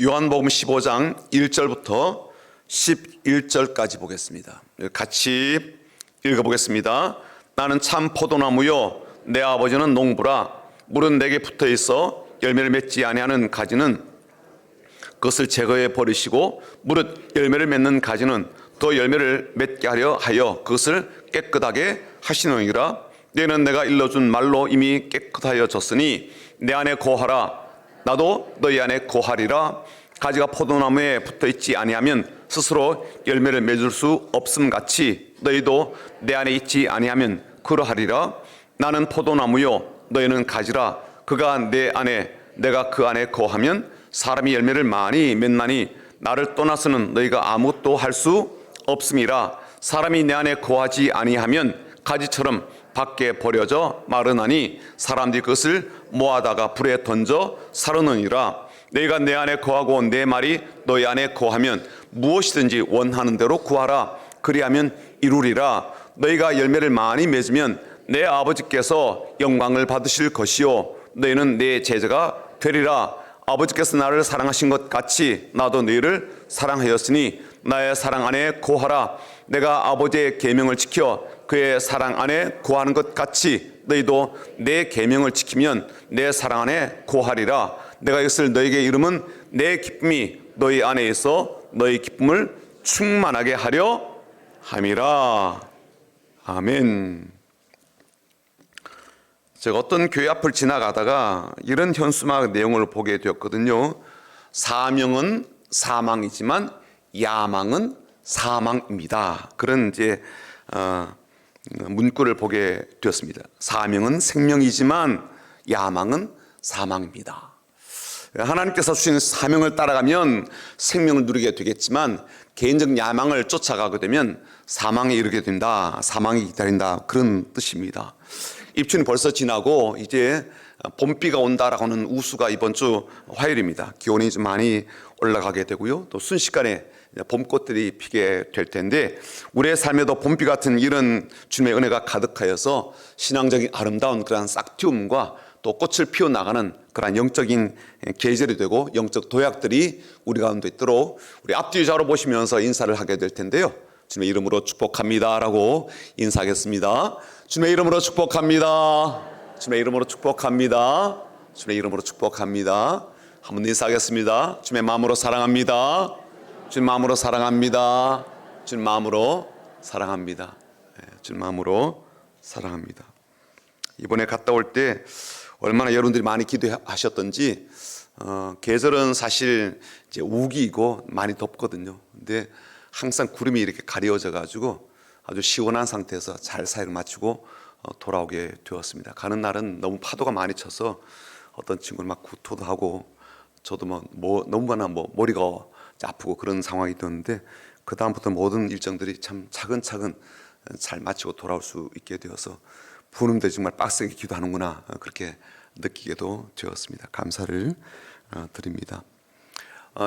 요한복음 15장 1절부터 11절까지 보겠습니다. 같이 읽어보겠습니다. 나는 참 포도나무요 내 아버지는 농부라. 물은 내게 붙어있어 열매를 맺지 아니하는 가지는 그것을 제거해 버리시고 무릇 열매를 맺는 가지는 더 열매를 맺게 하려 하여 그것을 깨끗하게 하시느니라. 너희는 내가 일러준 말로 이미 깨끗하여졌으니 내 안에 거하라. 나도 너희 안에 거하리라. 가지가 포도나무에 붙어있지 아니하면 스스로 열매를 맺을 수 없음 같이 너희도 내 안에 있지 아니하면 그러하리라. 나는 포도나무요 너희는 가지라. 그가 내 안에 내가 그 안에 거하면 사람이 열매를 많이 맺나니 나를 떠나서는 너희가 아무것도 할 수 없음이라. 사람이 내 안에 거하지 아니하면 가지처럼 밖에 버려져 마르나니 사람들이 그것을 모아다가 불에 던져 사르느니라. 너희가 내 안에 거하고 내 말이 너희 안에 거하면 무엇이든지 원하는 대로 구하라. 그리하면 이루리라. 너희가 열매를 많이 맺으면 내 아버지께서 영광을 받으실 것이요 너희는 내 제자가 되리라. 아버지께서 나를 사랑하신 것 같이 나도 너희를 사랑하였으니 나의 사랑 안에 거하라. 내가 아버지의 계명을 지켜 그의 사랑 안에 거하는 것 같이 너희도 내 계명을 지키면 내 사랑 안에 거하리라. 내가 이것을 너희에게 이름은 내 기쁨이 너희 안에 있어 너희 기쁨을 충만하게 하려 함이라. 아멘. 제가 어떤 교회 앞을 지나가다가 이런 현수막 내용을 보게 되었거든요. 사명은 사망이지만 야망은 사망입니다. 그런 이제 문구를 보게 되었습니다. 사명은 생명이지만 야망은 사망입니다. 하나님께서 주신 사명을 따라가면 생명을 누리게 되겠지만 개인적 야망을 쫓아가게 되면 사망에 이르게 된다. 사망이 기다린다. 그런 뜻입니다. 입춘이 벌써 지나고 이제 봄비가 온다라고 하는 우수가 이번 주 화요일입니다. 기온이 좀 많이 올라가게 되고요. 또 순식간에 봄꽃들이 피게 될 텐데 우리의 삶에도 봄비 같은 이런 주님의 은혜가 가득하여서 신앙적인 아름다운 그러한 싹틔움과 또 꽃을 피워나가는 그러한 영적인 계절이 되고 영적 도약들이 우리 가운데 있도록 우리 앞뒤 좌로 보시면서 인사를 하게 될 텐데요. 주님의 이름으로 축복합니다라고 인사하겠습니다. 주님의 이름으로 축복합니다. 주님의 이름으로 축복합니다. 주님의 이름으로 축복합니다. 한번 인사하겠습니다. 주님의 마음으로 사랑합니다. 주님 마음으로 사랑합니다. 주님 마음으로 사랑합니다. 주님 마음으로 사랑합니다. 이번에 갔다 올 때 얼마나 여러분들이 많이 기도하셨던지 계절은 사실 이제 우기이고 많이 덥거든요. 근데 항상 구름이 이렇게 가려져 가지고 아주 시원한 상태에서 잘 사역을 마치고 돌아오게 되었습니다. 가는 날은 너무 파도가 많이 쳐서 어떤 친구는 막 구토도 하고 저도 너무나 머리가 아프고 그런 상황이 되었는데 그 다음부터 모든 일정들이 참 차근차근 잘 마치고 돌아올 수 있게 되어서 부는데 정말 빡세게 기도하는구나 그렇게 느끼게도 되었습니다. 감사를 드립니다.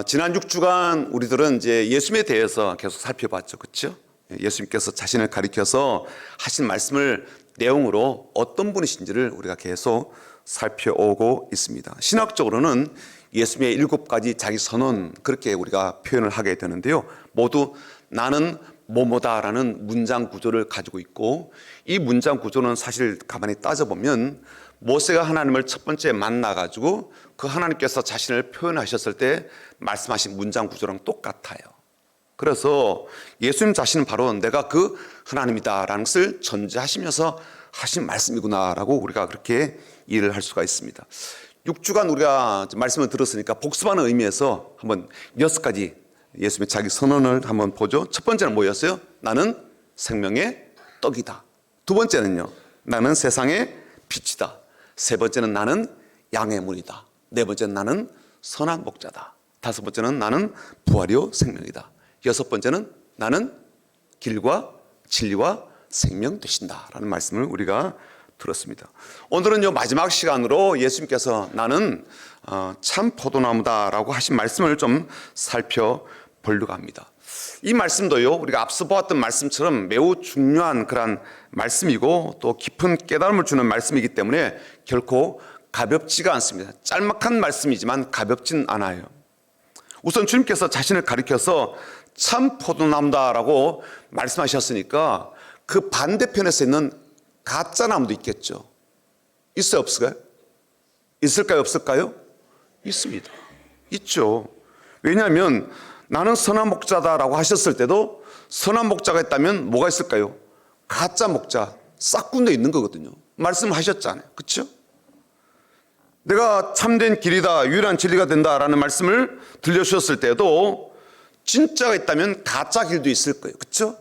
지난 6주간 우리들은 이제 예수님에 대해서 계속 살펴봤죠, 그렇죠? 예수님께서 자신을 가리켜서 하신 말씀을 내용으로 어떤 분이신지를 우리가 계속 살펴오고 있습니다. 신학적으로는 예수님의 7가지 자기 선언 그렇게 우리가 표현을 하게 되는데요. 모두 나는 뭐뭐다라는 문장 구조를 가지고 있고 이 문장 구조는 사실 가만히 따져보면 모세가 하나님을 첫 번째 만나가지고 그 하나님께서 자신을 표현하셨을 때 말씀하신 문장 구조랑 똑같아요. 그래서 예수님 자신은 바로 내가 그 하나님이다라는 것을 전제하시면서 하신 말씀이구나라고 우리가 그렇게 이해를 할 수가 있습니다. 6주간 우리가 말씀을 들었으니까 복습하는 의미에서 한번 6가지 예수님의 자기 선언을 한번 보죠. 첫 번째는 뭐였어요? 나는 생명의 떡이다. 두 번째는요, 나는 세상의 빛이다. 세 번째는 나는 양의 문이다. 네 번째는 나는 선한 목자다. 다섯 번째는 나는 부활이요 생명이다. 여섯 번째는 나는 길과 진리와 생명 되신다 라는 말씀을 우리가 들었습니다. 오늘은 마지막 시간으로 예수님께서 나는 참 포도나무다 라고 하신 말씀을 좀 살펴보려고 합니다. 이 말씀도요 우리가 앞서 보았던 말씀처럼 매우 중요한 그런 말씀이고 또 깊은 깨달음을 주는 말씀이기 때문에 결코 가볍지가 않습니다. 짤막한 말씀이지만 가볍진 않아요. 우선 주님께서 자신을 가리켜서 참 포도나무다라고 말씀하셨으니까 그 반대편에서 있는 가짜 나무도 있겠죠. 있어요, 없을까요? 있을까요, 없을까요? 있습니다. 있죠. 왜냐하면 나는 선한 목자다라고 하셨을 때도 선한 목자가 있다면 뭐가 있을까요? 가짜 목자, 싹군데 있는 거거든요. 말씀하셨잖아요. 그렇죠? 내가 참된 길이다, 유일한 진리가 된다라는 말씀을 들려주셨을 때도 진짜가 있다면 가짜 길도 있을 거예요. 그렇죠?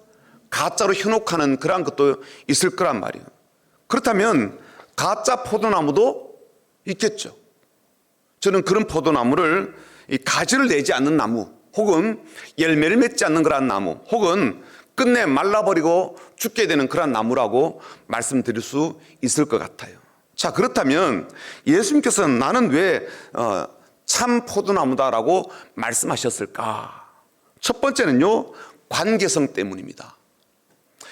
가짜로 현혹하는 그러한 것도 있을 거란 말이에요. 그렇다면 가짜 포도나무도 있겠죠. 저는 그런 포도나무를 이 가지를 내지 않는 나무, 혹은 열매를 맺지 않는 그러한 나무, 혹은 끝내 말라버리고 죽게 되는 그러한 나무라고 말씀드릴 수 있을 것 같아요. 자, 그렇다면 예수님께서는 나는 왜 참 포도나무다라고 말씀하셨을까? 첫 번째는요, 관계성 때문입니다.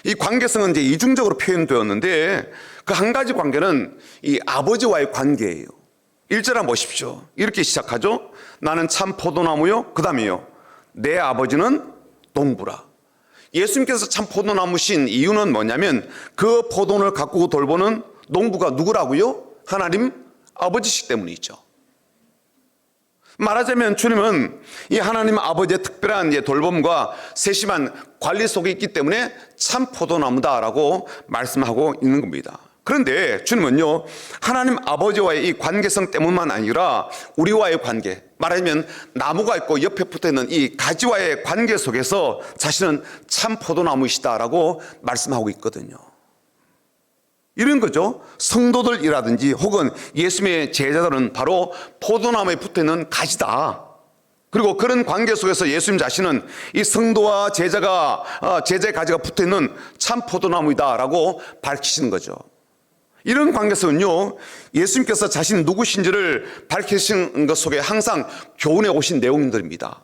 이 관계성은 이제 이중적으로 표현되었는데 그 한 가지 관계는 이 아버지와의 관계예요. 1절 한번 보십시오. 이렇게 시작하죠. 나는 참 포도나무요. 그 다음에요, 내 아버지는 농부라. 예수님께서 참 포도나무신 이유는 뭐냐면 그 포도원을 가꾸고 돌보는 농부가 누구라고요? 하나님 아버지시기 때문이죠. 말하자면 주님은 이 하나님 아버지의 특별한 돌봄과 세심한 관리 속에 있기 때문에 참 포도나무다라고 말씀하고 있는 겁니다. 그런데 주님은요, 하나님 아버지와의 이 관계성 때문만 아니라 우리와의 관계, 말하자면 나무가 있고 옆에 붙어있는 이 가지와의 관계 속에서 자신은 참 포도나무이시다라고 말씀하고 있거든요. 이런 거죠. 성도들이라든지 혹은 예수님의 제자들은 바로 포도나무에 붙어있는 가지다. 그리고 그런 관계 속에서 예수님 자신은 이 성도와 제자의 가지가 붙어있는 참 포도나무이다라고 밝히시는 거죠. 이런 관계성은요, 예수님께서 자신이 누구신지를 밝히신 것 속에 항상 교훈해 오신 내용들입니다.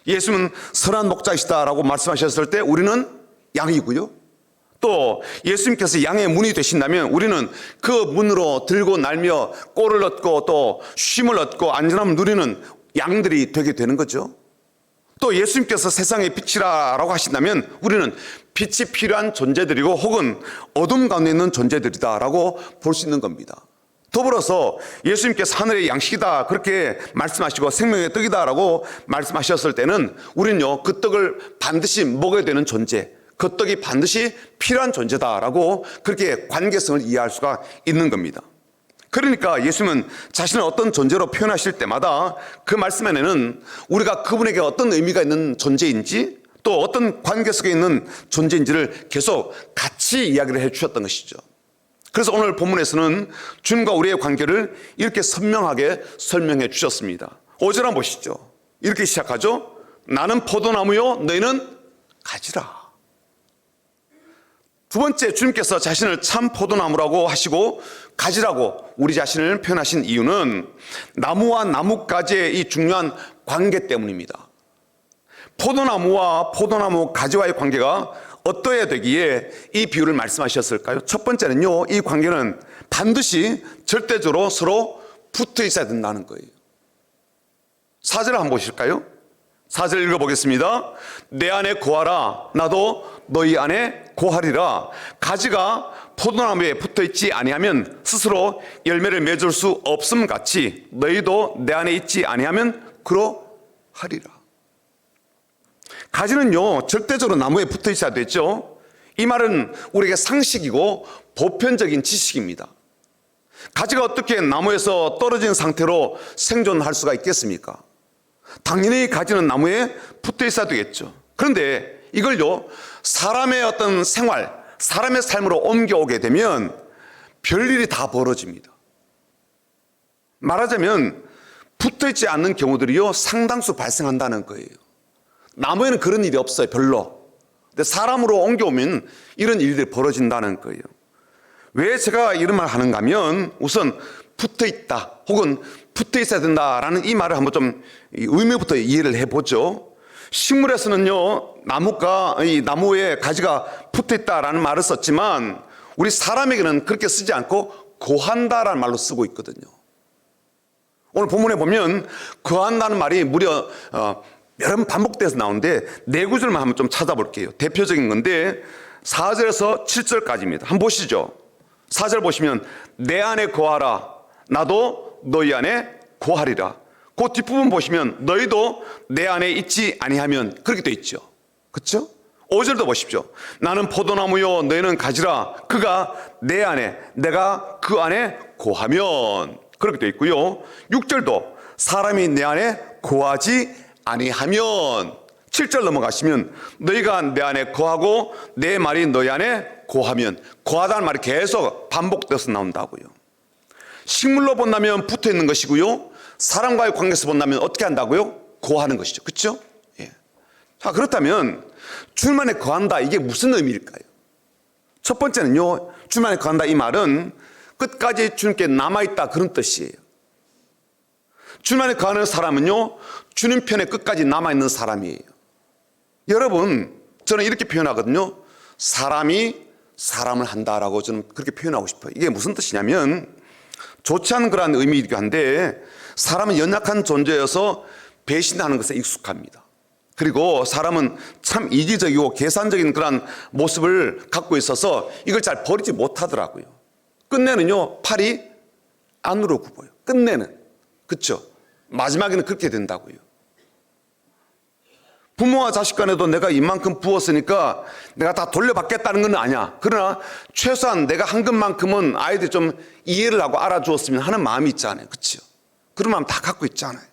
예수님은 선한 목자이시다라고 말씀하셨을 때 우리는 양이고요, 또 예수님께서 양의 문이 되신다면 우리는 그 문으로 들고 날며 꼴을 얻고 또 쉼을 얻고 안전함을 누리는 양들이 되게 되는 거죠. 또 예수님께서 세상의 빛이라고 하신다면 우리는 빛이 필요한 존재들이고 혹은 어둠 가운데 있는 존재들이다라고 볼 수 있는 겁니다. 더불어서 예수님께서 하늘의 양식이다 그렇게 말씀하시고 생명의 떡이다라고 말씀하셨을 때는 우리는요, 그 떡을 반드시 먹어야 되는 존재, 그 떡이 반드시 필요한 존재다라고 그렇게 관계성을 이해할 수가 있는 겁니다. 그러니까 예수님은 자신을 어떤 존재로 표현하실 때마다 그 말씀에는 우리가 그분에게 어떤 의미가 있는 존재인지 또 어떤 관계 속에 있는 존재인지를 계속 같이 이야기를 해 주셨던 것이죠. 그래서 오늘 본문에서는 주님과 우리의 관계를 이렇게 선명하게 설명해 주셨습니다. 5절 한번 보시죠. 이렇게 시작하죠. 나는 포도나무요, 너희는 가지라. 두 번째, 주님께서 자신을 참 포도나무라고 하시고 가지라고 우리 자신을 표현하신 이유는 나무와 나뭇가지의 이 중요한 관계 때문입니다. 포도나무와 포도나무 가지와의 관계가 어떠해야 되기에 이 비유를 말씀하셨을까요? 첫 번째는요, 이 관계는 반드시 절대적으로 서로 붙어 있어야 된다는 거예요. 4절 한번 보실까요? 4절 읽어보겠습니다. 내 안에 거하라, 나도 너희 안에 거하리라. 가지가 포도나무에 붙어있지 아니하면 스스로 열매를 맺을 수 없음 같이 너희도 내 안에 있지 아니하면 그러하리라. 가지는요, 절대적으로 나무에 붙어 있어야 되죠. 이 말은 우리에게 상식이고 보편적인 지식입니다. 가지가 어떻게 나무에서 떨어진 상태로 생존할 수가 있겠습니까? 당연히 가지는 나무에 붙어 있어야 되겠죠. 그런데 이걸요, 사람의 어떤 생활, 사람의 삶으로 옮겨오게 되면 별일이 다 벌어집니다. 말하자면 붙어 있지 않는 경우들이요, 상당수 발생한다는 거예요. 나무에는 그런 일이 없어요, 별로. 근데 사람으로 옮겨오면 이런 일들이 벌어진다는 거예요. 왜 제가 이런 말 하는가 하면 우선 붙어 있다 혹은 붙어 있어야 된다라는 이 말을 한번 좀 의미부터 이해를 해보죠. 식물에서는요, 이 나무에 가지가 붙어 있다라는 말을 썼지만 우리 사람에게는 그렇게 쓰지 않고 거한다라는 말로 쓰고 있거든요. 오늘 본문에 보면 거한다는 말이 무려 여러 번 반복돼서 나오는데 네 구절만 한번 좀 찾아볼게요. 대표적인 건데 4절에서 7절까지입니다. 한번 보시죠. 4절 보시면 내 안에 거하라 나도 너희 안에 거하리라. 그 뒷부분 보시면 너희도 내 안에 있지 아니하면 그렇게 돼 있죠. 그렇죠? 5절도 보십시오. 나는 포도나무요 너희는 가지라 그가 내 안에 내가 그 안에 거하면 그렇게 돼 있고요. 6절도 사람이 내 안에 거하지 아니하면 7절 넘어가시면 너희가 내 안에 거하고 내 말이 너희 안에 거하면 거하다는 말이 계속 반복돼서 나온다고요. 식물로 본다면 붙어 있는 것이고요. 사람과의 관계에서 본다면 어떻게 한다고요? 거하는 것이죠. 그렇죠? 예. 자, 그렇다면 주님 안에 거한다 이게 무슨 의미일까요? 첫 번째는요. 주님 안에 거한다 이 말은 끝까지 주님께 남아있다 그런 뜻이에요. 주님 안에 거하는 사람은요. 주님 편에 끝까지 남아있는 사람이에요. 여러분 저는 이렇게 표현하거든요. 사람이 사람을 한다라고 저는 그렇게 표현하고 싶어요. 이게 무슨 뜻이냐면 좋지 않은 그런 의미이기도 한데 사람은 연약한 존재여서 배신하는 것에 익숙합니다. 그리고 사람은 참 이기적이고 계산적인 그런 모습을 갖고 있어서 이걸 잘 버리지 못하더라고요. 끝내는요 팔이 안으로 굽어요. 끝내는. 그렇죠? 마지막에는 그렇게 된다고요. 부모와 자식 간에도 내가 이만큼 부었으니까 내가 다 돌려받겠다는 건 아니야. 그러나 최소한 내가 한 것만큼은 아이들이 좀 이해를 하고 알아주었으면 하는 마음이 있잖아요. 그렇죠? 그런 마음 다 갖고 있잖아요.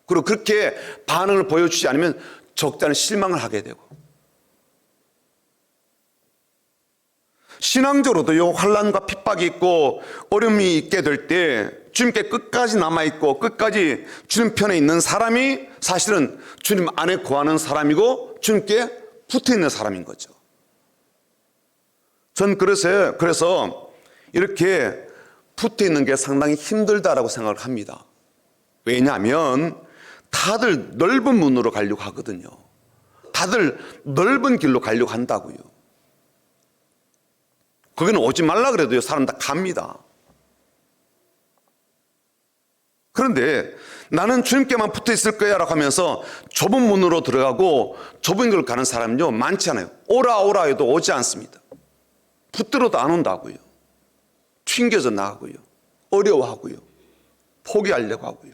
그리고 그렇게 반응을 보여주지 않으면 적잖은 실망을 하게 되고 신앙적으로도요 환난과 핍박이 있고 어려움이 있게 될 때 주님께 끝까지 남아있고 끝까지 주님 편에 있는 사람이 사실은 주님 안에 거하는 사람이고 주님께 붙어있는 사람인 거죠. 전 그래서 이렇게 붙어있는 게 상당히 힘들다라고 생각을 합니다. 왜냐하면 다들 넓은 문으로 가려고 하거든요. 다들 넓은 길로 가려고 한다고요. 거기는 오지 말라 그래도요 사람 다 갑니다. 그런데 나는 주님께만 붙어 있을 거야 라고 하면서 좁은 문으로 들어가고 좁은 길로 가는 사람은요 많지 않아요. 오라 해도 오지 않습니다. 붙들어도 안 온다고요. 튕겨져 나가고요. 어려워하고요. 포기하려고 하고요.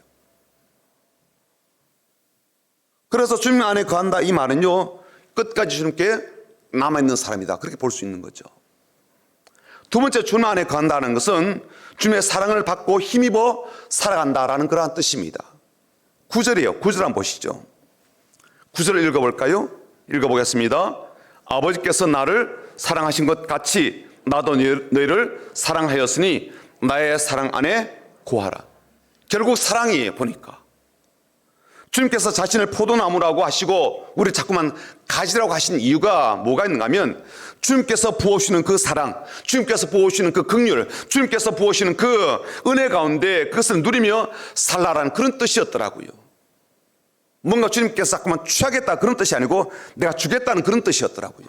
그래서 주님 안에 거한다 이 말은요 끝까지 주님께 남아있는 사람이다 그렇게 볼 수 있는 거죠. 두 번째 주님 안에 거한다는 것은 주님의 사랑을 받고 힘입어 살아간다라는 그러한 뜻입니다. 9절이에요. 9절 한번 보시죠. 9절을 읽어볼까요? 읽어보겠습니다. 아버지께서 나를 사랑하신 것 같이 나도 너희를 사랑하였으니 나의 사랑 안에 거하라. 결국 사랑이에요. 보니까 주님께서 자신을 포도나무라고 하시고 우리 자꾸만 가지라고 하신 이유가 뭐가 있는가 하면 주님께서 부어주시는 그 사랑, 주님께서 부어주시는 그 긍휼, 주님께서 부어주시는 그 은혜 가운데 그것을 누리며 살라라는 그런 뜻이었더라고요. 뭔가 주님께서 자꾸만 취하겠다 그런 뜻이 아니고 내가 주겠다는 그런 뜻이었더라고요.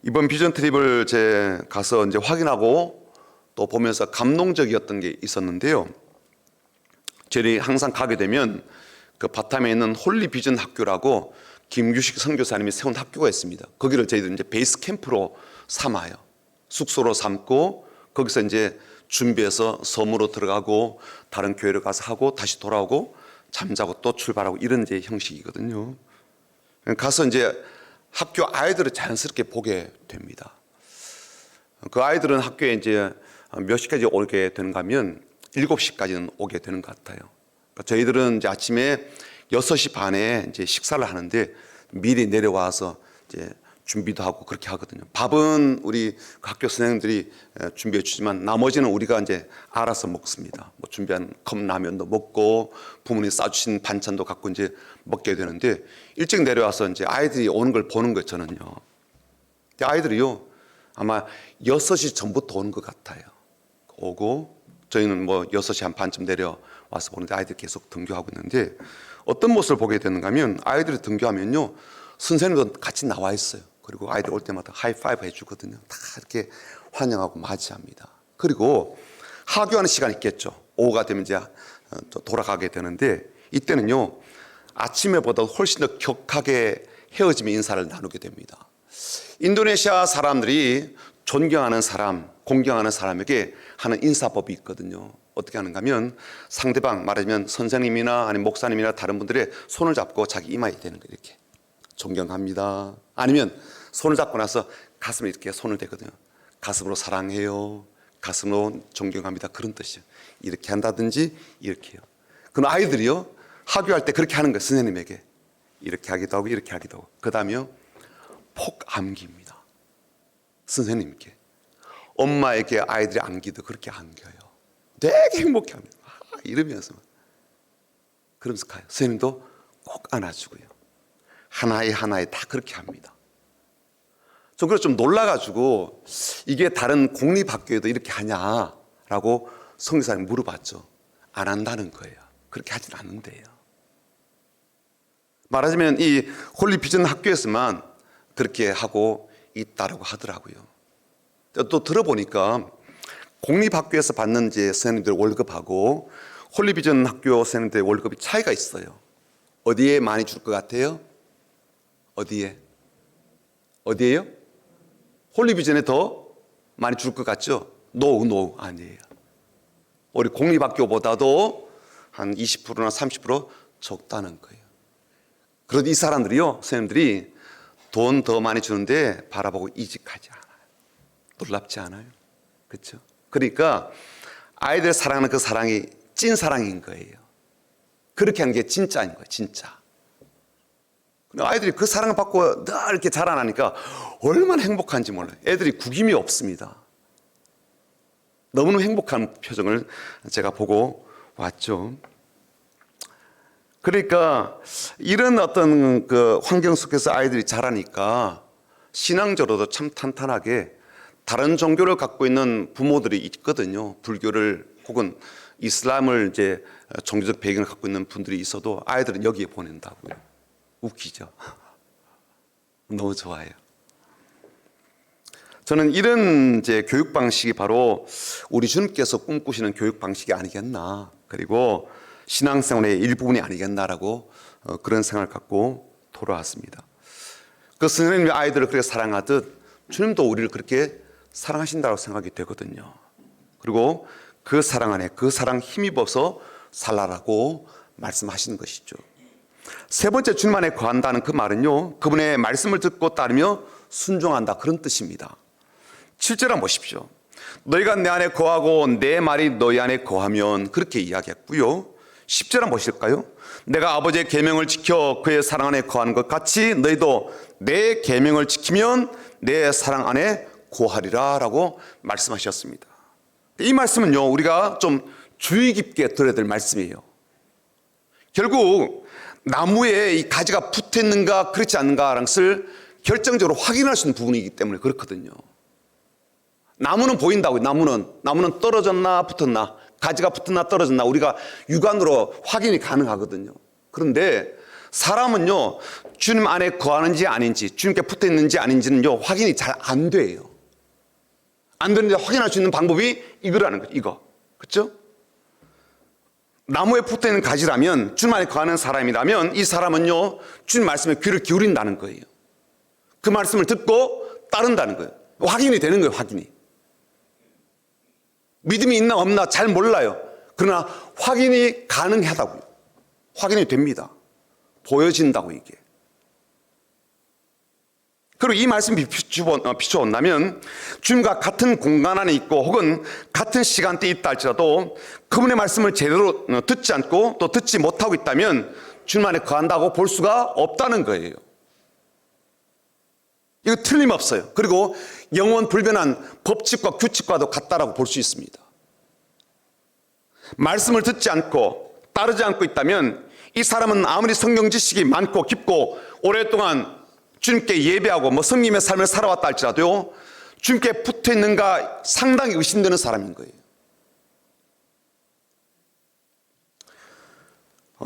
이번 비전 트립을 제 가서 이제 확인하고 또 보면서 감동적이었던 게 있었는데요. 저희 항상 가게 되면 그 바탐에 있는 홀리 비전 학교라고 김규식 선교사님이 세운 학교가 있습니다. 거기를 저희들 이제 베이스 캠프로 삼아요. 숙소로 삼고 거기서 이제 준비해서 섬으로 들어가고 다른 교회를 가서 하고 다시 돌아오고 잠자고 또 출발하고 이런 이제 형식이거든요. 가서 이제 학교 아이들을 자연스럽게 보게 됩니다. 그 아이들은 학교에 이제 몇 시까지 오게 되는가 하면 7시까지는 오게 되는 것 같아요. 그러니까 저희들은 이제 아침에 6시 반에 이제 식사를 하는데 미리 내려와서 이제 준비도 하고 그렇게 하거든요. 밥은 우리 학교 선생님들이 준비해 주지만 나머지는 우리가 이제 알아서 먹습니다. 뭐 준비한 컵라면도 먹고 부모님이 싸주신 반찬도 갖고 이제 먹게 되는데 일찍 내려와서 이제 아이들이 오는 걸 보는 거예요, 저는요. 아이들이요, 아마 6시 전부터 오는 것 같아요. 오고 저희는 뭐 6시 한 반쯤 내려와서 보는데 아이들이 계속 등교하고 있는데 어떤 모습을 보게 되는가 하면 아이들이 등교하면요 선생님도 같이 나와 있어요. 그리고 아이들 올 때마다 하이파이브 해주거든요. 다 이렇게 환영하고 맞이합니다. 그리고 하교하는 시간이 있겠죠. 오후가 되면 이제 또 돌아가게 되는데 이때는요 아침에보다 훨씬 더 격하게 헤어지며 인사를 나누게 됩니다. 인도네시아 사람들이 존경하는 사람, 공경하는 사람에게 하는 인사법이 있거든요. 어떻게 하는가 하면 상대방, 말하자면 선생님이나 아니면 목사님이나 다른 분들의 손을 잡고 자기 이마에 대는 거예요. 이렇게 존경합니다. 아니면 손을 잡고 나서 가슴에 이렇게 손을 대거든요. 가슴으로 사랑해요, 가슴으로 존경합니다, 그런 뜻이에요. 이렇게 한다든지 이렇게요. 그럼 아이들이요 하교할 때 그렇게 하는 거예요. 선생님에게 이렇게 하기도 하고 이렇게 하기도 하고. 그 다음에요 폭암기입니다. 선생님께 엄마에게 아이들이 안기도 그렇게 안겨요. 되게 행복해합니다. 이러면서 그러면서 가요. 선생님도 꼭 안아주고요. 하나에 하나에 다 그렇게 합니다. 전 그래서 좀 놀라가지고 이게 다른 공립학교에도 이렇게 하냐라고 성교사님 물어봤죠. 안 한다는 거예요. 그렇게 하진 않는데요. 말하자면 이 홀리비전 학교에서만 그렇게 하고 있다라고 하더라고요. 또 들어보니까 공립학교에서 받는 이제 선생님들 월급하고 홀리비전 학교 선생님들 월급이 차이가 있어요. 어디에 많이 줄 것 같아요? 어디에요? 홀리비전에 더 많이 줄 것 같죠? 노 아니에요. 우리 공립학교보다도 한 20%나 30% 적다는 거예요. 그런데 이 사람들이요, 선생님들이 돈 더 많이 주는데 바라보고 이직하지 않아요. 놀랍지 않아요? 그렇죠? 그러니까 아이들 사랑하는 그 사랑이 찐 사랑인 거예요. 그렇게 하는 게 진짜인 거예요. 진짜. 아이들이 그 사랑을 받고 늘 이렇게 자라나니까 얼마나 행복한지 몰라요. 애들이 구김이 없습니다. 너무너무 행복한 표정을 제가 보고 왔죠. 그러니까 이런 어떤 그 환경 속에서 아이들이 자라니까 신앙적으로도 참 탄탄하게 다른 종교를 갖고 있는 부모들이 있거든요. 불교를 혹은 이슬람을 이제 종교적 배경을 갖고 있는 분들이 있어도 아이들은 여기에 보낸다고요. 웃기죠. 너무 좋아요. 저는 이런 이제 교육 방식이 바로 우리 주님께서 꿈꾸시는 교육 방식이 아니겠나. 그리고 신앙생활의 일부분이 아니겠나라고 그런 생각을 갖고 돌아왔습니다. 그 선생님이 아이들을 그렇게 사랑하듯 주님도 우리를 그렇게 사랑하신다고 생각이 되거든요. 그리고 그 사랑 안에 그 사랑 힘입어서 살라라고 말씀하시는 것이죠. 세 번째 주님 안에 거한다는 그 말은요, 그분의 말씀을 듣고 따르며 순종한다, 그런 뜻입니다. 7절 한번 보십시오. 너희가 내 안에 거하고 내 말이 너희 안에 거하면, 그렇게 이야기했고요. 10절 한번 보실까요? 내가 아버지의 계명을 지켜 그의 사랑 안에 거하는 것 같이 너희도 내 계명을 지키면 내 사랑 안에 거하리라 라고 말씀하셨습니다. 이 말씀은요, 우리가 좀 주의 깊게 들어야 될 말씀이에요. 결국 나무에 이 가지가 붙어 있는가 그렇지 않는가라는 것을 결정적으로 확인할 수 있는 부분이기 때문에 그렇거든요. 나무는 보인다고요. 나무는 떨어졌나 붙었나, 가지가 붙었나 떨어졌나 우리가 육안으로 확인이 가능하거든요. 그런데 사람은요, 주님 안에 거하는지 아닌지, 주님께 붙어 있는지 아닌지는요, 확인이 잘 안 돼요. 안 되는데 확인할 수 있는 방법이 이거라는 거죠. 이거. 그렇죠? 나무에 붙어 있는 가지라면, 주님 안에 거하는 사람이라면 이 사람은요, 주님 말씀에 귀를 기울인다는 거예요. 그 말씀을 듣고 따른다는 거예요. 확인이 되는 거예요. 확인이. 믿음이 있나 없나 잘 몰라요. 그러나 확인이 가능하다고요. 확인이 됩니다. 보여진다고 이게. 그리고 이 말씀이 비춰온다면 주님과 같은 공간 안에 있고 혹은 같은 시간대에 있다 할지라도 그분의 말씀을 제대로 듣지 않고 또 듣지 못하고 있다면 주님 안에 거한다고 볼 수가 없다는 거예요. 이거 틀림없어요. 그리고 영원 불변한 법칙과 규칙과도 같다라고 볼 수 있습니다. 말씀을 듣지 않고 따르지 않고 있다면 이 사람은 아무리 성경 지식이 많고 깊고 오랫동안 주님께 예배하고 성님의 삶을 살아왔다 할지라도요, 주님께 붙어 있는가 상당히 의심되는 사람인 거예요.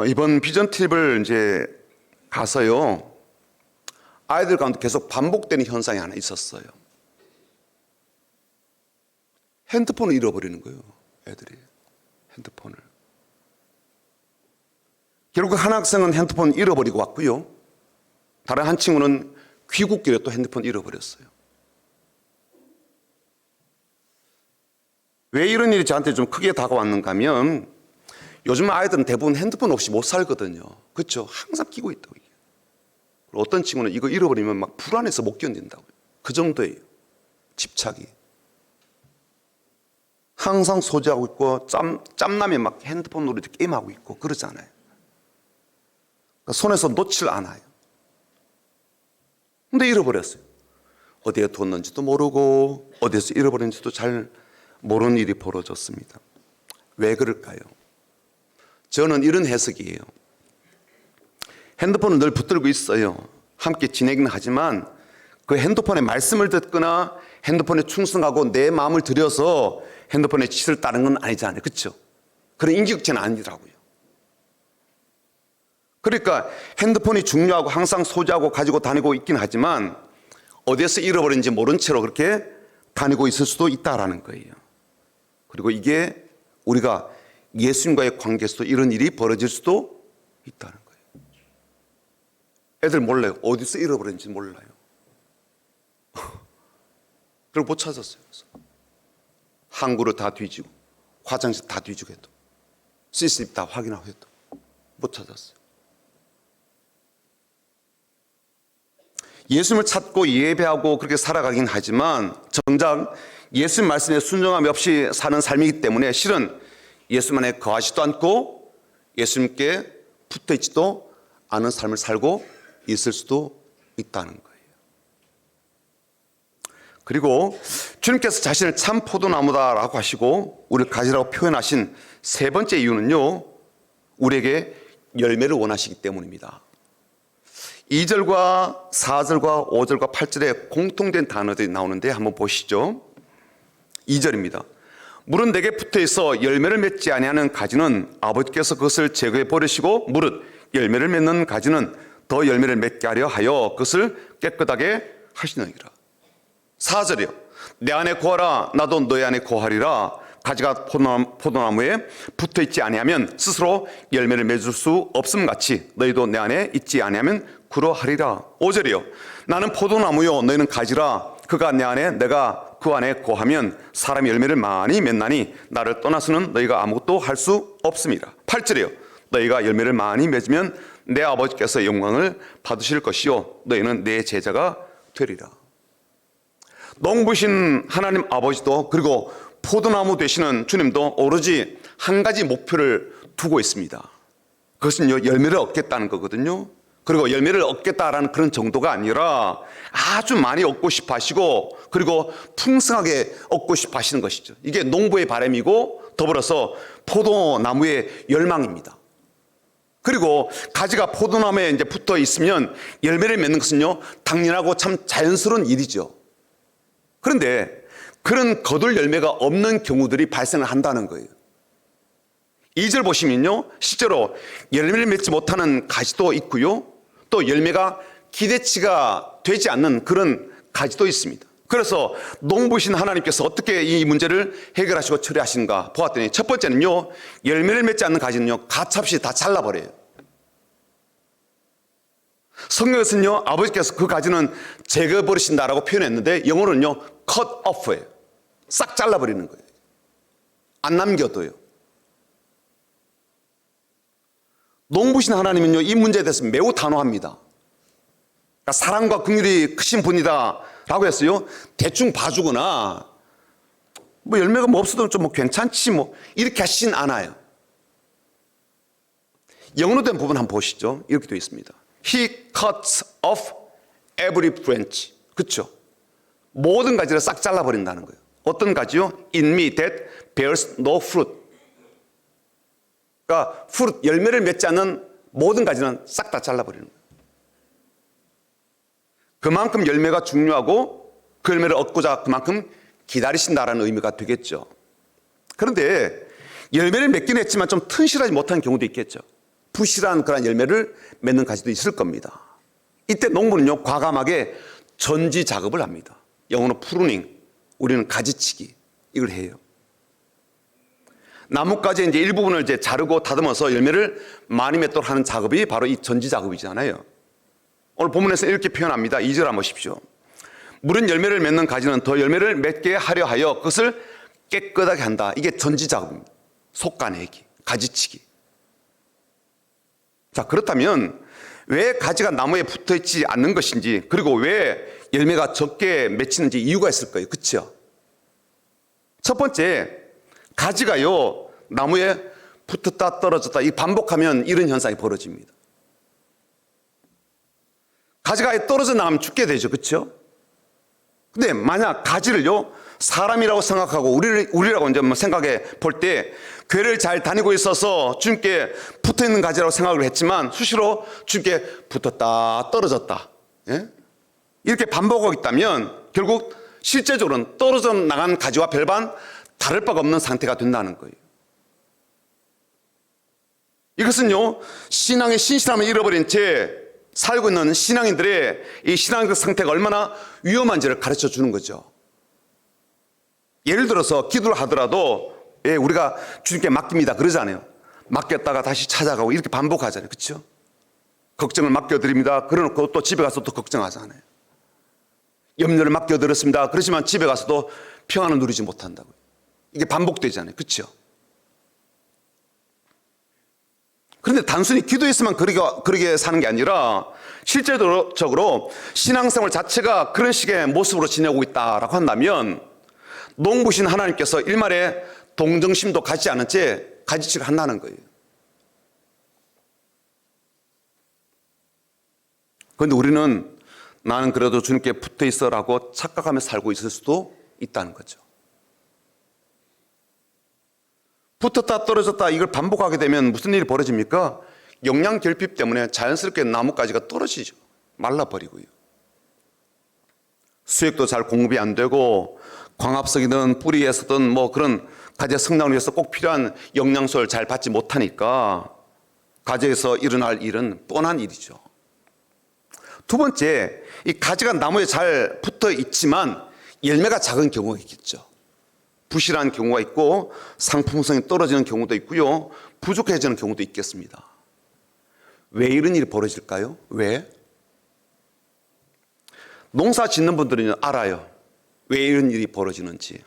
이번 비전 트립을 이제 가서요, 아이들 가운데 계속 반복되는 현상이 하나 있었어요. 핸드폰을 잃어버리는 거예요. 애들이 핸드폰을. 결국 한 학생은 핸드폰 잃어버리고 왔고요. 다른 한 친구는 귀국길에 또 핸드폰 잃어버렸어요. 왜 이런 일이 저한테 좀 크게 다가왔는가 하면 요즘 아이들은 대부분 핸드폰 없이 못 살거든요. 그렇죠? 항상 끼고 있다고. 어떤 친구는 이거 잃어버리면 막 불안해서 못 견딘다고요. 그 정도예요. 집착이. 항상 소지하고 있고 짬나면 막 핸드폰으로 게임하고 있고 그러잖아요. 그러니까 손에서 놓질 않아요. 근데 잃어버렸어요. 어디에 뒀는지도 모르고 어디에서 잃어버렸는지도 잘 모르는 일이 벌어졌습니다. 왜 그럴까요? 저는 이런 해석이에요. 핸드폰을 늘 붙들고 있어요. 함께 지내기는 하지만 그 핸드폰에 말씀을 듣거나 핸드폰에 충성하고 내 마음을 들여서 핸드폰의 짓을 따른 건 아니잖아요. 그렇죠? 그런 인격체는 아니더라고요. 그러니까 핸드폰이 중요하고 항상 소지하고 가지고 다니고 있긴 하지만 어디에서 잃어버린지 모른 채로 그렇게 다니고 있을 수도 있다라는 거예요. 그리고 이게 우리가 예수님과의 관계에서도 이런 일이 벌어질 수도 있다는 거예요. 애들 몰라요. 어디서 잃어버렸는지 몰라요. 그리고 못 찾았어요. 항구를 다 뒤지고 화장실 다 뒤지고 해도 CCTV 다 확인하고 해도 못 찾았어요. 예수님을 찾고 예배하고 그렇게 살아가긴 하지만 정작 예수님 말씀에 순종함이 없이 사는 삶이기 때문에 실은 예수님 안에 거하지도 않고 예수님께 붙어있지도 않은 삶을 살고 있을 수도 있다는 거예요. 그리고 주님께서 자신을 참 포도나무다라고 하시고 우리를 가지라고 표현하신 세 번째 이유는요, 우리에게 열매를 원하시기 때문입니다. 2절과 4절과 5절과 8절에 공통된 단어들이 나오는데 한번 보시죠. 2절입니다. 무릇 내게 붙어있어 열매를 맺지 아니하는 가지는 아버지께서 그것을 제거해 버리시고 무릇 열매를 맺는 가지는 더 열매를 맺게 하려 하여 그것을 깨끗하게 하시느니라. 4절이요. 내 안에 거하라 나도 너희 안에 거하리라. 가지가 포도나무에 붙어있지 아니하면 스스로 열매를 맺을 수 없음 같이 너희도 내 안에 있지 아니하면 그러하리라. 5절이요. 나는 포도나무요 너희는 가지라. 그가 내 안에 내가 그 안에 거하면 사람이 열매를 많이 맺나니 나를 떠나서는 너희가 아무것도 할 수 없습니다. 8절이요. 너희가 열매를 많이 맺으면 내 아버지께서 영광을 받으실 것이요 너희는 내 제자가 되리라. 농부신 하나님 아버지도 그리고 포도나무 되시는 주님도 오로지 한 가지 목표를 두고 있습니다. 그것은요, 열매를 얻겠다는 거거든요. 그리고 열매를 얻겠다라는 그런 정도가 아니라 아주 많이 얻고 싶어 하시고 그리고 풍성하게 얻고 싶어 하시는 것이죠. 이게 농부의 바람이고 더불어서 포도나무의 열망입니다. 그리고 가지가 포도나무에 이제 붙어 있으면 열매를 맺는 것은요, 당연하고 참 자연스러운 일이죠. 그런데 그런 거둘 열매가 없는 경우들이 발생을 한다는 거예요. 2절 보시면요, 실제로 열매를 맺지 못하는 가지도 있고요, 또 열매가 기대치가 되지 않는 그런 가지도 있습니다. 그래서 농부신 하나님께서 어떻게 이 문제를 해결하시고 처리하시는가 보았더니 첫 번째는요, 열매를 맺지 않는 가지는요, 가차없이 다 잘라버려요. 성경에서는요, 아버지께서 그 가지는 제거해버리신다라고 표현했는데 영어로는요, cut off예요. 싹 잘라버리는 거예요. 안 남겨둬요. 농부신 하나님은요, 이 문제에 대해서 매우 단호합니다. 그러니까 사랑과 긍휼이 크신 분이다 라고 했어요. 대충 봐주거나 뭐 열매가 뭐 없어도 좀 뭐 괜찮지 뭐 이렇게 하시진 않아요. 영어로 된 부분 한번 보시죠. 이렇게 되어 있습니다. He cuts off every branch. 그렇죠? 모든 가지를 싹 잘라버린다는 거예요. 어떤 가지요? In me that bears no fruit. 그러니까 fruit, 열매를 맺지 않는 모든 가지는 싹 다 잘라버리는 거예요. 그만큼 열매가 중요하고 그 열매를 얻고자 그만큼 기다리신다라는 의미가 되겠죠. 그런데 열매를 맺긴 했지만 좀 튼실하지 못한 경우도 있겠죠. 부실한 그런 열매를 맺는 가지도 있을 겁니다. 이때 농부는요, 과감하게 전지 작업을 합니다. 영어로 프루닝, 우리는 가지치기, 이걸 해요. 나뭇가지 이제 일부분을 이제 자르고 다듬어서 열매를 많이 맺도록 하는 작업이 바로 이 전지 작업이잖아요. 오늘 본문에서 이렇게 표현합니다. 2절 한번 보십시오. 물은 열매를 맺는 가지는 더 열매를 맺게 하려 하여 그것을 깨끗하게 한다. 이게 전지 작업입니다. 속가내기, 가지치기. 자, 그렇다면 왜 가지가 나무에 붙어 있지 않는 것인지, 그리고 왜 열매가 적게 맺히는지 이유가 있을 거예요. 그렇죠? 첫 번째, 가지가요 나무에 붙었다 떨어졌다 이 반복하면 이런 현상이 벌어집니다. 가지가 떨어져 나가면 죽게 되죠. 그렇죠? 근데 만약 가지를요 사람이라고 생각하고 우리라고 이제 생각해 볼 때 교회를 잘 다니고 있어서 주님께 붙어 있는 가지라고 생각을 했지만 수시로 주님께 붙었다 떨어졌다, 예? 이렇게 반복하고 있다면 결국 실제적으로는 떨어져 나간 가지와 별반 다를 바가 없는 상태가 된다는 거예요. 이것은요 신앙의 신실함을 잃어버린 채 살고 있는 신앙인들의 이 신앙적 상태가 얼마나 위험한지를 가르쳐 주는 거죠. 예를 들어서 기도를 하더라도 우리가 주님께 맡깁니다 그러잖아요. 맡겼다가 다시 찾아가고 이렇게 반복하잖아요. 그렇죠? 걱정을 맡겨드립니다. 그러놓고 또 집에 가서 또 걱정하잖아요. 염려를 맡겨드렸습니다. 그렇지만 집에 가서도 평안을 누리지 못한다고요. 이게 반복되잖아요. 그렇죠? 그런데 단순히 기도했으면 그렇게 사는 게 아니라 실제적으로 신앙생활 자체가 그런 식의 모습으로 지내고 있다라고 한다면 농부신 하나님께서 일말에 동정심도 갖지 않은 채 가지치기를 한다는 거예요. 그런데 우리는 나는 그래도 주님께 붙어 있어라고 착각하며 살고 있을 수도 있다는 거죠. 붙었다 떨어졌다 이걸 반복하게 되면 무슨 일이 벌어집니까? 영양 결핍 때문에 자연스럽게 나뭇가지가 떨어지죠. 말라버리고요. 수액도 잘 공급이 안 되고 광합성이든 뿌리에서든 뭐 그런 가지의 성장을 위해서 꼭 필요한 영양소를 잘 받지 못하니까 가지에서 일어날 일은 뻔한 일이죠. 두 번째, 이 가지가 나무에 잘 붙어 있지만 열매가 작은 경우가 있겠죠. 부실한 경우가 있고 상품성이 떨어지는 경우도 있고요. 부족해지는 경우도 있겠습니다. 왜 이런 일이 벌어질까요? 왜? 농사 짓는 분들은 알아요. 왜 이런 일이 벌어지는지.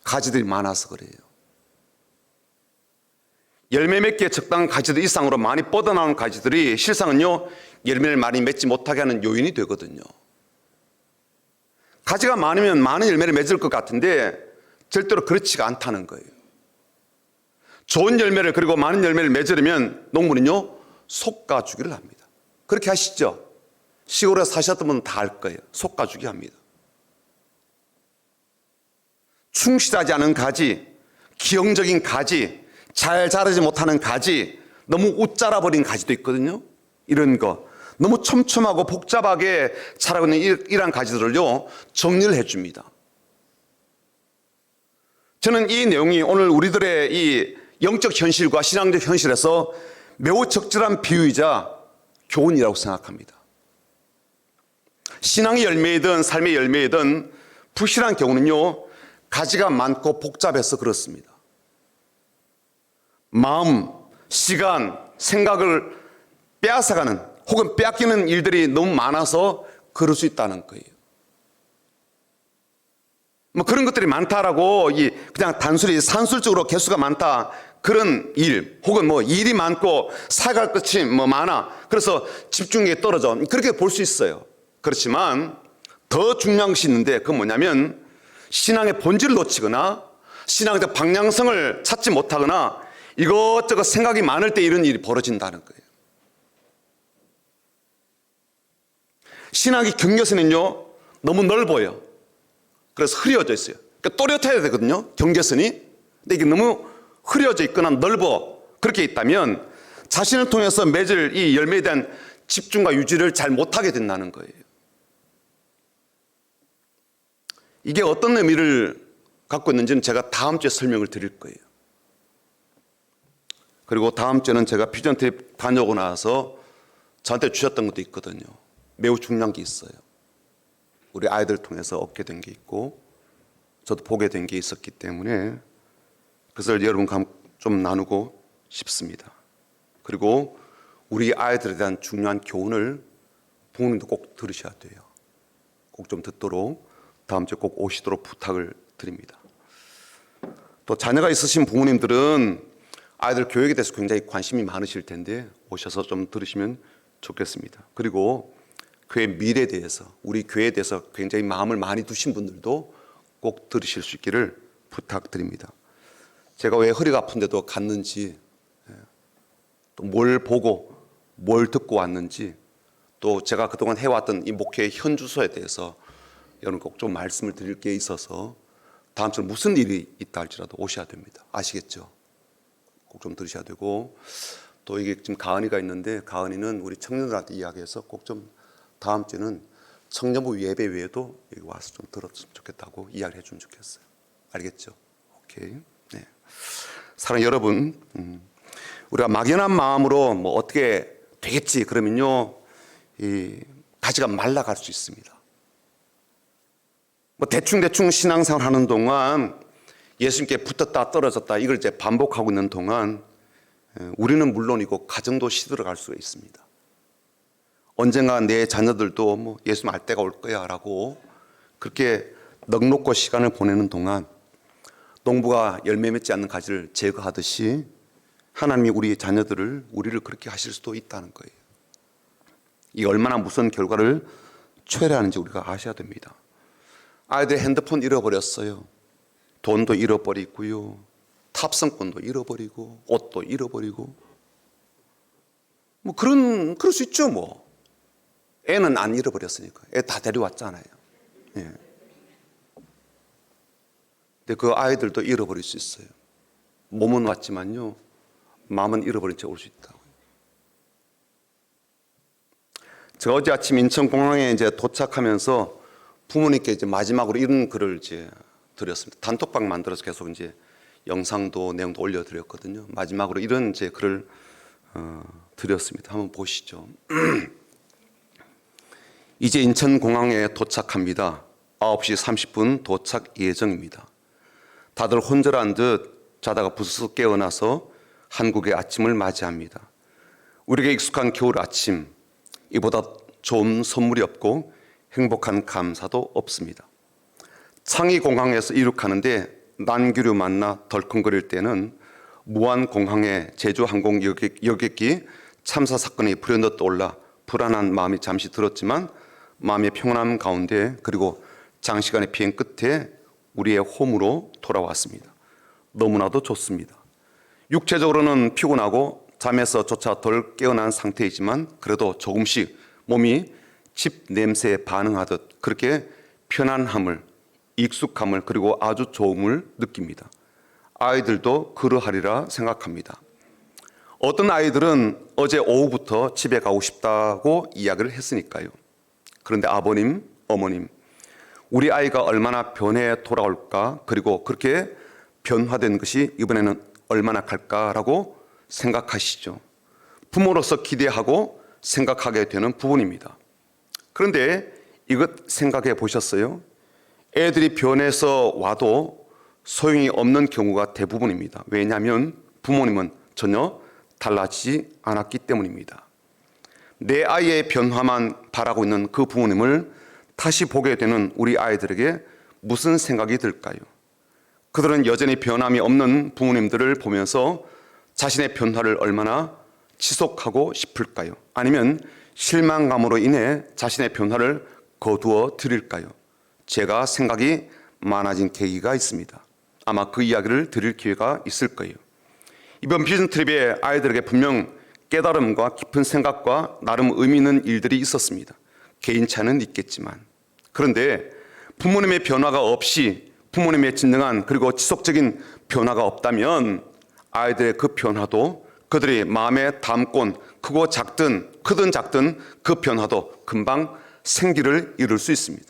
가지들이 많아서 그래요. 열매 맺기에 적당한 가지들 이상으로 많이 뻗어나오는 가지들이 실상은요 열매를 많이 맺지 못하게 하는 요인이 되거든요. 가지가 많으면 많은 열매를 맺을 것 같은데 절대로 그렇지가 않다는 거예요. 좋은 열매를 그리고 많은 열매를 맺으려면 농부는요 솎아주기를 합니다. 그렇게 하시죠? 시골에 사셨던 분은 다 알 거예요. 솎아주기 합니다. 충실하지 않은 가지, 기형적인 가지, 잘 자라지 못하는 가지, 너무 웃자라버린 가지도 있거든요. 이런 거 너무 촘촘하고 복잡하게 자라고 있는 이러한 가지들을요 정리를 해줍니다. 저는 이 내용이 오늘 우리들의 이 영적 현실과 신앙적 현실에서 매우 적절한 비유이자 교훈이라고 생각합니다. 신앙의 열매이든 삶의 열매이든 부실한 경우는요 가지가 많고 복잡해서 그렇습니다. 마음, 시간, 생각을 빼앗아가는 혹은 빼앗기는 일들이 너무 많아서 그럴 수 있다는 거예요. 뭐 그런 것들이 많다라고 그냥 단순히 산술적으로 개수가 많다 그런 일 혹은 뭐 일이 많고 사갈 것이 뭐 많아 그래서 집중력이 떨어져 그렇게 볼 수 있어요. 그렇지만 더 중요한 것이 있는데 그건 뭐냐면 신앙의 본질을 놓치거나 신앙의 방향성을 찾지 못하거나 이것저것 생각이 많을 때 이런 일이 벌어진다는 거예요. 신앙의 경계선은요 너무 넓어요. 그래서 흐려져 있어요. 그러니까 또렷해야 되거든요. 경계선이. 근데 이게 너무 흐려져 있거나 넓어 그렇게 있다면 자신을 통해서 맺을 이 열매에 대한 집중과 유지를 잘 못하게 된다는 거예요. 이게 어떤 의미를 갖고 있는지는 제가 다음 주에 설명을 드릴 거예요. 그리고 다음 주에는 제가 퓨전 트립 다녀오고 나서 저한테 주셨던 것도 있거든요. 매우 중요한 게 있어요. 우리 아이들 통해서 얻게 된 게 있고 저도 보게 된 게 있었기 때문에 그것을 여러분과 좀 나누고 싶습니다. 그리고 우리 아이들에 대한 중요한 교훈을 부모님도 꼭 들으셔야 돼요. 꼭 좀 듣도록 다음 주에 꼭 오시도록 부탁을 드립니다. 또 자녀가 있으신 부모님들은 아이들 교육에 대해서 굉장히 관심이 많으실 텐데 오셔서 좀 들으시면 좋겠습니다. 그리고 교회 미래에 대해서, 우리 교회에 대해서 굉장히 마음을 많이 두신 분들도 꼭 들으실 수 있기를 부탁드립니다. 제가 왜 허리가 아픈데도 갔는지, 또 뭘 보고 뭘 듣고 왔는지, 또 제가 그동안 해왔던 이 목회의 현주소에 대해서 여러분 꼭 좀 말씀을 드릴 게 있어서 다음 주에 무슨 일이 있다 할지라도 오셔야 됩니다. 아시겠죠? 꼭 좀 들으셔야 되고, 또 이게 지금 가은이가 있는데 가은이는 우리 청년들한테 이야기해서 꼭 좀 다음 주에는 청년부 예배 외에도 여기 와서 좀 들었으면 좋겠다고 이야기를 해주면 좋겠어요. 알겠죠? 오케이. 네. 사랑하는 여러분, 우리가 막연한 마음으로 뭐 어떻게 되겠지 그러면요, 이 가지가 말라갈 수 있습니다. 뭐 대충 신앙생활 하는 동안 예수님께 붙었다 떨어졌다 이걸 이제 반복하고 있는 동안 우리는 물론이고 가정도 시들어갈 수가 있습니다. 언젠가 내 자녀들도 뭐 예수님 알 때가 올 거야라고 그렇게 넉넉고 시간을 보내는 동안 농부가 열매 맺지 않는 가지를 제거하듯이 하나님이 우리 자녀들을 우리를 그렇게 하실 수도 있다는 거예요. 이 얼마나 무슨 결과를 초래하는지 우리가 아셔야 됩니다. 아이들 핸드폰 잃어버렸어요. 돈도 잃어버리고요. 탑승권도 잃어버리고 옷도 잃어버리고 뭐 그럴 수 있죠 뭐. 애는 안 잃어버렸으니까. 애 다 데려왔잖아요. 예. 근데 그 아이들도 잃어버릴 수 있어요. 몸은 왔지만요, 마음은 잃어버린 채 올 수 있다. 제가 어제 아침 인천공항에 이제 도착하면서 부모님께 이제 마지막으로 이런 글을 이제 드렸습니다. 단톡방 만들어서 계속 이제 영상도 내용도 올려드렸거든요. 마지막으로 이런 이제 글을 드렸습니다. 한번 보시죠. 이제 인천공항에 도착합니다. 9시 30분 도착 예정입니다. 다들 혼절한 듯 자다가 부스스 깨어나서 한국의 아침을 맞이합니다. 우리에게 익숙한 겨울 아침, 이보다 좋은 선물이 없고 행복한 감사도 없습니다. 창의공항에서 이륙하는데 난기류 만나 덜컹거릴 때는 무안공항의 제주항공 여객기 참사 사건이 불현듯 떠올라 불안한 마음이 잠시 들었지만 마음의 평안함 가운데 그리고 장시간의 비행 끝에 우리의 홈으로 돌아왔습니다. 너무나도 좋습니다. 육체적으로는 피곤하고 잠에서조차 덜 깨어난 상태이지만 그래도 조금씩 몸이 집 냄새에 반응하듯 그렇게 편안함을, 익숙함을 그리고 아주 좋음을 느낍니다. 아이들도 그러하리라 생각합니다. 어떤 아이들은 어제 오후부터 집에 가고 싶다고 이야기를 했으니까요. 그런데 아버님, 어머님, 우리 아이가 얼마나 변해 돌아올까, 그리고 그렇게 변화된 것이 이번에는 얼마나 갈까라고 생각하시죠. 부모로서 기대하고 생각하게 되는 부분입니다. 그런데 이것 생각해 보셨어요? 애들이 변해서 와도 소용이 없는 경우가 대부분입니다. 왜냐하면 부모님은 전혀 달라지지 않았기 때문입니다. 내 아이의 변화만 바라고 있는 그 부모님을 다시 보게 되는 우리 아이들에게 무슨 생각이 들까요? 그들은 여전히 변함이 없는 부모님들을 보면서 자신의 변화를 얼마나 지속하고 싶을까요? 아니면 실망감으로 인해 자신의 변화를 거두어 드릴까요? 제가 생각이 많아진 계기가 있습니다. 아마 그 이야기를 드릴 기회가 있을 거예요. 이번 비전 트립에 아이들에게 분명 깨달음과 깊은 생각과 나름 의미 있는 일들이 있었습니다. 개인차는 있겠지만. 그런데 부모님의 변화가 없이 부모님의 진정한 그리고 지속적인 변화가 없다면 아이들의 그 변화도 그들이 마음에 담곤 크고 작든 크든 작든 그 변화도 금방 생기를 이룰 수 있습니다.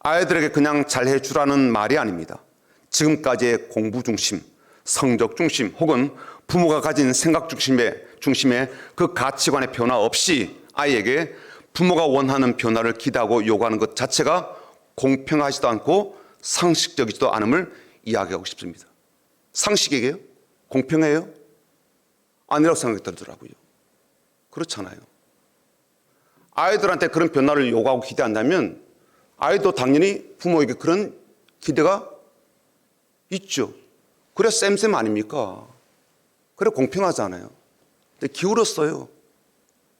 아이들에게 그냥 잘해주라는 말이 아닙니다. 지금까지의 공부 중심, 성적 중심 혹은 부모가 가진 생각 중심의 그 가치관의 변화 없이 아이에게 부모가 원하는 변화를 기대하고 요구하는 것 자체가 공평하지도 않고 상식적이지도 않음을 이야기하고 싶습니다. 상식이에요? 공평해요? 아니라고 생각이 들더라고요. 그렇잖아요. 아이들한테 그런 변화를 요구하고 기대한다면 아이도 당연히 부모에게 그런 기대가 있죠. 그래 쌤 아닙니까? 그래 공평하잖아요. 근데 기울었어요.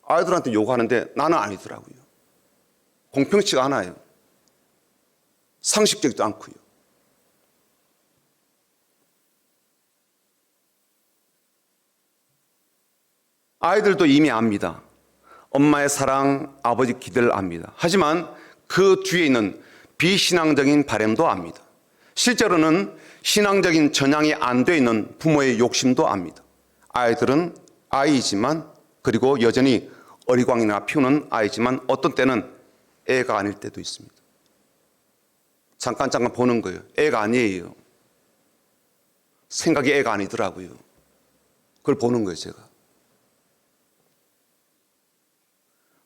아이들한테 요구하는데 나는 아니더라고요. 공평치가 않아요. 상식적이지도 않고요. 아이들도 이미 압니다. 엄마의 사랑, 아버지 기대를 압니다. 하지만 그 뒤에 있는 비신앙적인 바람도 압니다. 실제로는 신앙적인 전향이 안 돼 있는 부모의 욕심도 압니다. 아이들은 아이지만 그리고 여전히 어리광이나 피우는 아이지만 어떤 때는 애가 아닐 때도 있습니다. 잠깐 보는 거예요. 애가 아니에요. 생각이 애가 아니더라고요. 그걸 보는 거예요, 제가.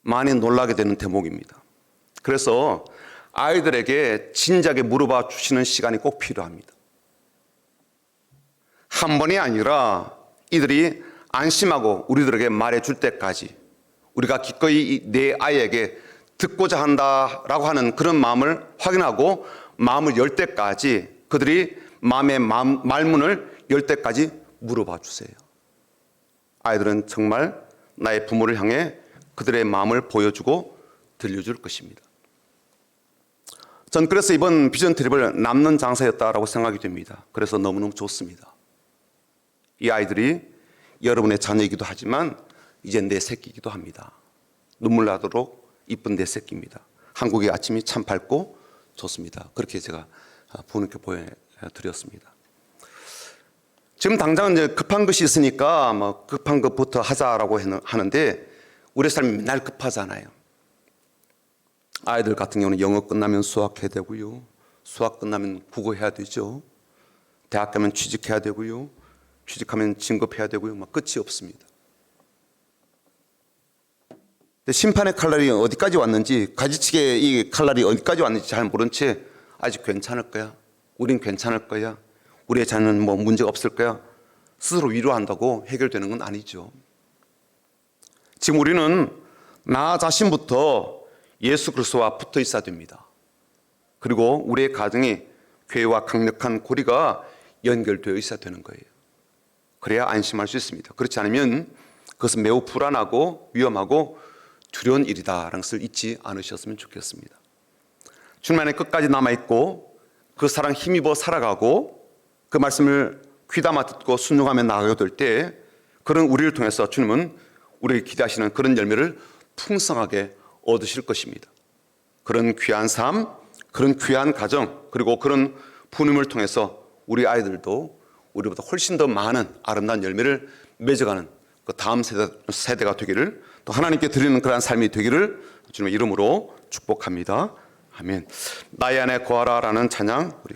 많이 놀라게 되는 대목입니다. 그래서 아이들에게 진작에 물어봐 주시는 시간이 꼭 필요합니다. 한 번이 아니라 이들이 안심하고 우리들에게 말해줄 때까지 우리가 기꺼이 내 아이에게 듣고자 한다라고 하는 그런 마음을 확인하고 마음을 열 때까지 그들이 마음의 말문을 열 때까지 물어봐 주세요. 아이들은 정말 나의 부모를 향해 그들의 마음을 보여주고 들려줄 것입니다. 전 그래서 이번 비전 트립을 남는 장사였다라고 생각이 됩니다. 그래서 너무너무 좋습니다. 이 아이들이 여러분의 자녀이기도 하지만 이제 내 새끼이기도 합니다. 눈물 나도록 이쁜 내 새끼입니다. 한국의 아침이 참 밝고 좋습니다. 그렇게 제가 부모님께 보여드렸습니다. 지금 당장 이제 급한 것이 있으니까 뭐 급한 것부터 하자라고 하는데 우리 삶이 맨날 급하잖아요. 아이들 같은 경우는 영어 끝나면 수학해야 되고요. 수학 끝나면 국어 해야 되죠. 대학 가면 취직해야 되고요. 취직하면 진급해야 되고요. 막 끝이 없습니다. 근데 심판의 칼날이 어디까지 왔는지, 가지치기의 이 칼날이 어디까지 왔는지 잘 모른 채 아직 괜찮을 거야. 우린 괜찮을 거야. 우리의 자녀는 뭐 문제가 없을 거야. 스스로 위로한다고 해결되는 건 아니죠. 지금 우리는 나 자신부터 예수 그리스도와 붙어 있어야 됩니다. 그리고 우리의 가정이 교회와 강력한 고리가 연결되어 있어야 되는 거예요. 그래야 안심할 수 있습니다. 그렇지 않으면 그것은 매우 불안하고 위험하고 두려운 일이다라는 것을 잊지 않으셨으면 좋겠습니다. 주님 안에 끝까지 남아있고 그 사랑 힘입어 살아가고 그 말씀을 귀담아 듣고 순종하며 나아가게 될 때 그런 우리를 통해서 주님은 우리에게 기대하시는 그런 열매를 풍성하게 얻으실 것입니다. 그런 귀한 삶, 그런 귀한 가정, 그리고 그런 부모님을 통해서 우리 아이들도 우리보다 훨씬 더 많은 아름다운 열매를 맺어가는 그 다음 세대가 되기를, 또 하나님께 드리는 그러한 삶이 되기를 주님의 이름으로 축복합니다. 아멘. 나의 안에 거하라라는 찬양 우리